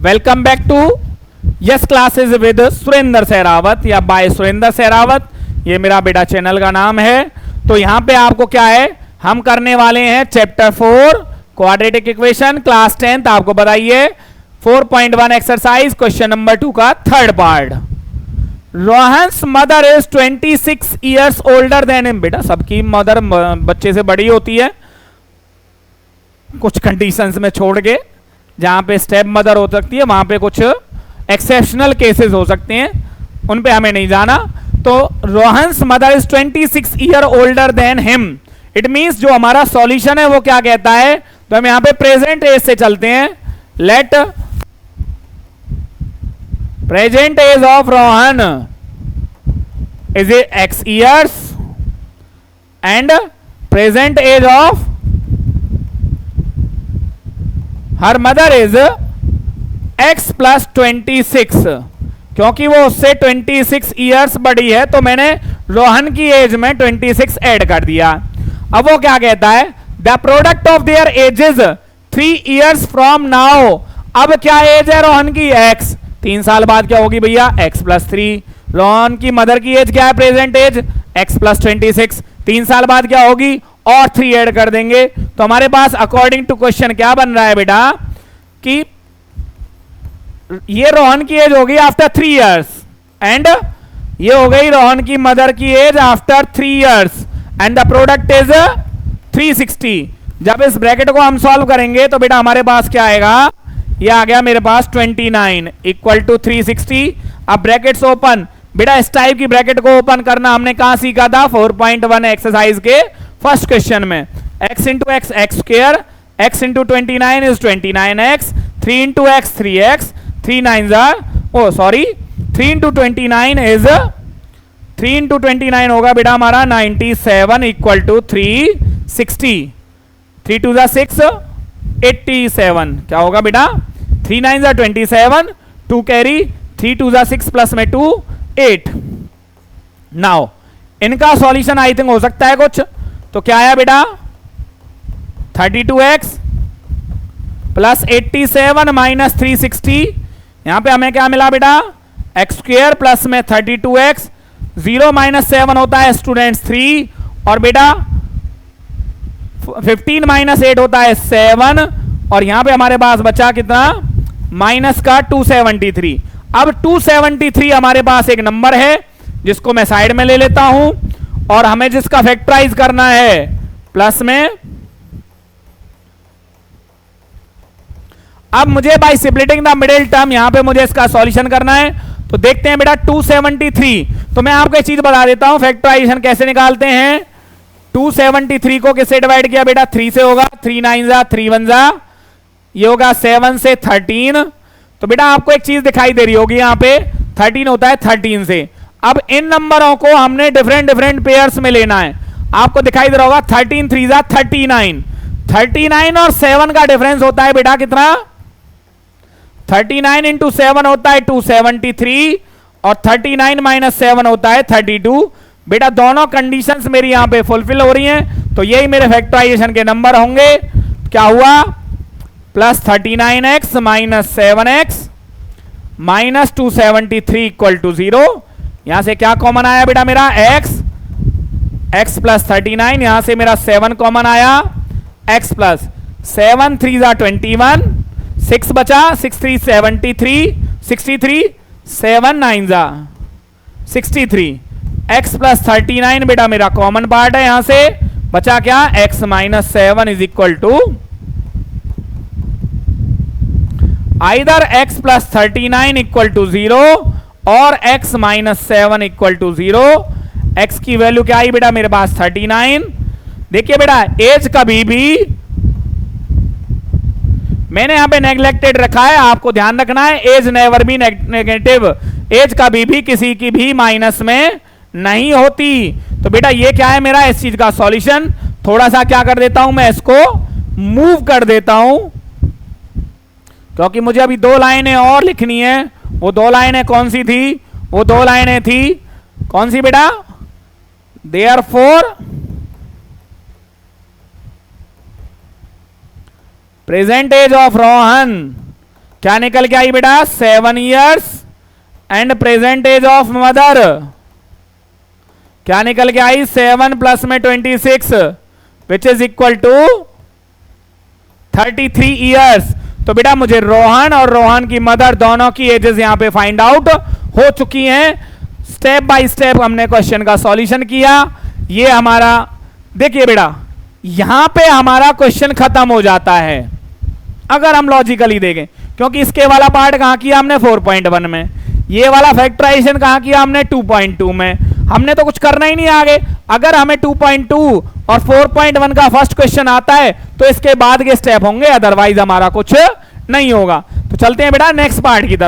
Welcome back to yes classes with Surendra Sehrawat या by Surendra Sehrawat, ये मेरा बेटा चैनल का नाम है। तो यहां पे आपको क्या है, हम करने वाले हैं chapter 4 quadratic equation class 10th। आपको बताइए 4.1 एक्सरसाइज क्वेश्चन नंबर 2 का third part. Rohan's mother is 26 years older than him. बेटा सबकी मदर बच्चे से बड़ी होती है, कुछ कंडीशंस में छोड़ के, जहां पे स्टेप मदर हो सकती है, वहां पे कुछ एक्सेप्शनल केसेस हो सकते हैं, उन पे हमें नहीं जाना। तो Rohan's mother is 26 year older than him. It means जो हमारा सॉल्यूशन है वो क्या कहता है, तो हम यहां पे प्रेजेंट एज से चलते हैं। Let present age of Rohan is x years and present age of her mother is x plus 26। क्योंकि वो उससे 26 ईयर्स बड़ी है तो मैंने रोहन की एज में 26 ऐड कर दिया। अब वो क्या कहता है, the product of their edges 3 years from now. अब क्या एज है रोहन की, x। 3 साल बाद क्या होगी भैया, x प्लस 3। रोहन की मदर की एज क्या है, प्रेजेंट एज x प्लस 26। 3 साल बाद क्या होगी, और 3 ऐड कर देंगे। तो हमारे पास अकॉर्डिंग टू क्वेश्चन क्या बन रहा है बेटा, कि ये रोहन की एज होगी आफ्टर 3 इयर्स एंड ये हो गई रोहन की मदर की age after 3 years and the product is 360। जब इस ब्रैकेट को हम सॉल्व करेंगे तो बेटा हमारे पास क्या आएगा, ये आ गया मेरे पास 29 इक्वल टू 360। अब ब्रैकेट्स ओपन। बेटा इस टाइप की ब्रैकेट को ओपन करना हमने कहां सीखा था, 4.1 एक्सरसाइज के फर्स्ट क्वेश्चन में। x into x x square, x into 29 is 29x, 3 into x 3x, 3 9 3 into 29 is 3 into 29 होगा बेटा हमारा 97 इक्वल टू 360। 3 2 6 87 क्या होगा बेटा, 3 9 27, 2 कैरी, 3 2 6 प्लस में 2 8। नाउ इनका सॉल्यूशन आई थिंक हो सकता है कुछ, तो क्या आया बेटा 32x प्लस 87 माइनस 360। यहां पे हमें क्या मिला बेटा, एक्स स्क्र प्लस में 32x, 0 माइनस 7 होता है स्टूडेंट्स 3, और बेटा 15 माइनस 8 होता है 7, और यहां पे हमारे पास बचा कितना, माइनस का 273। अब 273 हमारे पास एक नंबर है जिसको मैं साइड में ले लेता हूं, और हमें जिसका फैक्टराइज करना है प्लस में। अब मुझे by splitting the middle term यहां पे मुझे इसका सॉल्यूशन करना है। तो देखते हैं बेटा 273। तो मैं आपको एक चीज बता देता हूं, फैक्टराइजेशन कैसे निकालते हैं। 273 को किससे डिवाइड किया बेटा, 3 से होगा, 3 9 3 1 ये होगा 7 से 13। तो बेटा आपको एक चीज दिखाई दे रही होगी, यहां पे 13 होता है 13 से। अब इन नंबरों को हमने डिफरेंट डिफरेंट पेयर्स में लेना है। आपको दिखाई दे रहा होगा 13 3 39, 39 और 7 का डिफरेंस होता है बेटा कितना, 39 इंटू 7 होता है 273, और 39 माइनस 7 होता है 32। बेटा दोनों कंडीशंस मेरी यहां पे फुलफिल हो रही हैं, तो यही मेरे फैक्टराइजेशन के नंबर होंगे। क्या हुआ, plus 39x minus 7x minus 273 equal to 0। यहां से क्या कॉमन आया बेटा मेरा, x प्लस 39, यहां से मेरा 7 कॉमन आया, x प्लस 7 3 21, 6 बचा, 6 3 73, 63 7 9 63, x प्लस 39 बेटा मेरा कॉमन पार्ट है, यहां से बचा क्या, x minus 7 is equal to either x plus 39 equal to 0 और x minus 7 equal to 0। x की वैल्यू क्या आई बेटा मेरे पास 39। देखिए बेटा एज कभी भी मैंने यहां पे नेग्लेक्टेड रखा है, आपको ध्यान रखना है, age never be negative. Age कभी भी किसी की भी माइनस में नहीं होती। तो बेटा ये क्या है मेरा, इस चीज का सॉल्यूशन। थोड़ा सा क्या कर देता हूं मैं, इसको मूव कर देता हूं, क्योंकि मुझे अभी 2 लाइनें और लिखनी है। वो 2 लाइनें कौन सी थी, वो 2 लाइनें थी कौन सी बेटा, therefore present age of Rohan क्या निकल के आई बेटा 7 years and present age of mother, क्या निकल के आई 7 प्लस में 26 which is equal to 33 years। तो बेटा मुझे रोहन और रोहन की मदर दोनों की एजेस यहां पे फाइंड आउट हो चुकी हैं। स्टेप बाय स्टेप हमने क्वेश्चन का सॉल्यूशन किया। ये हमारा देखिए बेटा यहां पे हमारा क्वेश्चन खत्म हो जाता है अगर हम लॉजिकली देखें, क्योंकि इसके वाला पार्ट कहां किया हमने 4.1 में, ये वाला फैक्टराइजेशन कहां किया हमने 2.2 में, हमने तो कुछ करना ही नहीं आगे। अगर हमें 2.2 और 4.1 का फर्स्ट क्वेश्चन आता है तो इसके बाद के स्टेप होंगे, अदरवाइज हमारा कुछ नहीं होगा। तो चलते हैं बेटा नेक्स्ट पार्ट की तरफ।